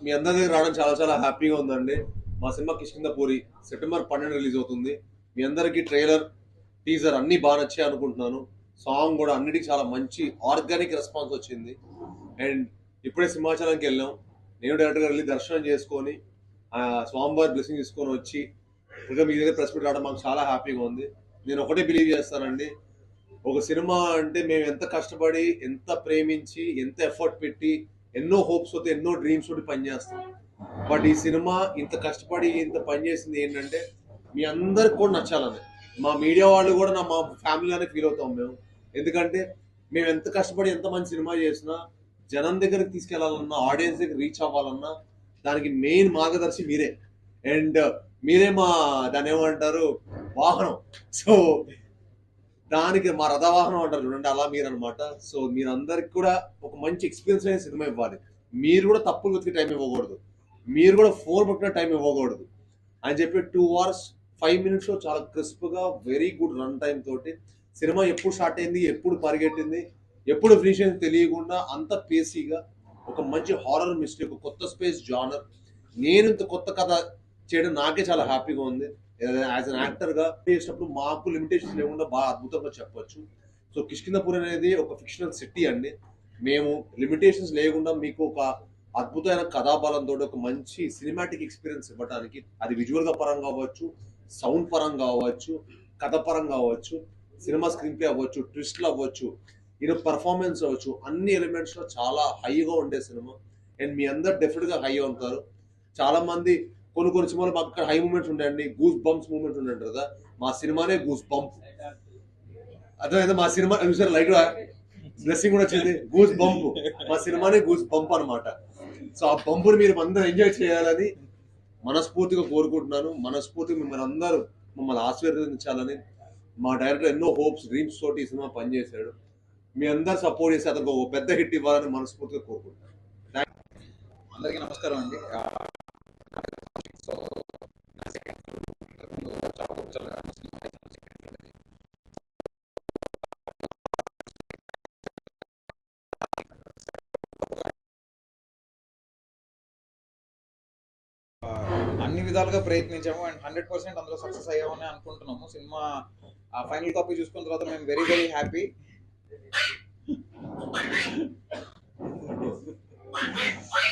మీ అందరి దగ్గర రావడం చాలా చాలా హ్యాపీగా ఉందండి. మా సినిమా కిష్కింధపురి సెప్టెంబర్ 12 రిలీజ్ అవుతుంది. మీ అందరికీ ట్రైలర్, టీజర్ అన్నీ బాగా నచ్చాయి అనుకుంటున్నాను. సాంగ్ కూడా అన్నిటికీ చాలా మంచి ఆర్గానిక్ రెస్పాన్స్ వచ్చింది. అండ్ ఇప్పుడే సింహాచలంకి వెళ్ళాం. నేను డైరెక్ట్గా వెళ్ళి దర్శనం చేసుకొని స్వామివారి బ్లెస్సింగ్ తీసుకొని వచ్చి ఇంకా మీ దగ్గర ప్రెస్ మీట్ రావడం మాకు చాలా హ్యాపీగా ఉంది. నేను ఒకటే బిలీవ్ చేస్తానండి, ఒక సినిమా అంటే మేము ఎంత కష్టపడి, ఎంత ప్రేమించి, ఎంత ఎఫర్ట్ పెట్టి, ఎన్నో హోప్స్ తోటి, ఎన్నో డ్రీమ్స్ తోటి పనిచేస్తాం. బట్ ఈ సినిమా ఇంత కష్టపడి ఇంత పనిచేసింది ఏంటంటే మీ అందరికి కూడా నచ్చాలని. మా మీడియా వాళ్ళు కూడా మా ఫ్యామిలీలోనే ఫీల్ అవుతాం మేము. ఎందుకంటే మేము ఎంత కష్టపడి ఎంత మంచి సినిమా చేసినా జనం దగ్గరికి తీసుకెళ్లాలన్నా, ఆడియన్స్ దగ్గర రీచ్ అవ్వాలన్నా దానికి మెయిన్ మార్గదర్శి మీరే. అండ్ మీరే దాన్ని ఏమంటారు, వాహనం. సో దానికి మా రథవాహనం అంటారు చూడండి, అలా మీరు అనమాట. సో మీరందరికి కూడా ఒక మంచి ఎక్స్పీరియన్స్ అయిన సినిమా ఇవ్వాలి. మీరు కూడా తప్పులు వెతికి టైం ఇవ్వకూడదు, మీరు కూడా ఫోన్ పట్టిన టైం ఇవ్వకూడదు అని చెప్పి 2 hours 5 minutes లో చాలా క్రిస్ప్ గా వెరీ గుడ్ రన్ టైం తోటి సినిమా ఎప్పుడు స్టార్ట్ అయింది, ఎప్పుడు పరిగెట్టింది, ఎప్పుడు ఫినిష్ అయింది తెలియకుండా అంత పేసీగా ఒక మంచి హారర్ మిస్టరీ, ఒక కొత్త స్పేస్ జానర్. నేను ఇంత కొత్త కథ చేయడం నాకే చాలా హ్యాపీగా ఉంది. యాజ్ అన్ యాక్టర్ గా చేసినప్పుడు మాకు లిమిటేషన్స్ లేకుండా బాగా అద్భుతంగా చెప్పొచ్చు. సో కిష్కింధపురి అనేది ఒక ఫిక్షనల్ సిటీ అండి. మేము లిమిటేషన్స్ లేకుండా మీకు ఒక అద్భుతమైన కథాబలంతో ఒక మంచి సినిమాటిక్ ఎక్స్పీరియన్స్ ఇవ్వడానికి, అది విజువల్ గా పరంగా అవ్వచ్చు, సౌండ్ పరంగా అవ్వచ్చు, కథ పరంగా అవ్వచ్చు, సినిమా స్క్రీన్ ప్లే అవ్వచ్చు, ట్విస్ట్లు అవ్వచ్చు, పర్ఫార్మెన్స్ అవ్వచ్చు, అన్ని ఎలిమెంట్స్ లో చాలా హైగా ఉండే సినిమా. అండ్ మీ అందరు డెఫినెట్ గా హై అవుతారు. చాలా మంది కొన్ని సినిమాలు మాకు ఇక్కడ హై మూమెంట్స్ ఉంటాయండి, గూస్ బంప్స్ మూమెంట్ ఉంటాయంట కదా, మా సినిమానే గూస్ బంప్. అర్థమైందా? మా సినిమా చూసారు, లైట్ బ్లెస్సింగ్ కూడా వచ్చింది, గూస్ బంప్. మా సినిమానే గూస్ బంప్ అనమాట. సో ఆ బంపుని మీరు అందరూ ఎంజాయ్ చేయాలని మనస్ఫూర్తిగా కోరుకుంటున్నాను. మనస్ఫూర్తిగా మిమ్మల్ని అందరూ మమ్మల్ని ఆశీర్వదించాలని. మా డైరెక్టర్ ఎన్నో హోప్స్, డ్రీమ్స్ తోటి ఈ సినిమా పనిచేశాడు. మీ అందరు సపోర్ట్ చేసి అతనికి ఒక పెద్ద హిట్ ఇవ్వాలని మనస్ఫూర్తిగా కోరుకుంటున్నాను. అందరికీ నమస్కారం అండి. సో అన్ని విధాలుగా ప్రయత్నించాము అండ్ 100% అందులో సక్సెస్ అయ్యామని అనుకుంటున్నాము. సినిమా ఫైనల్ కాపీ చూసుకున్న తర్వాత మేము వెరీ వెరీ హ్యాపీ.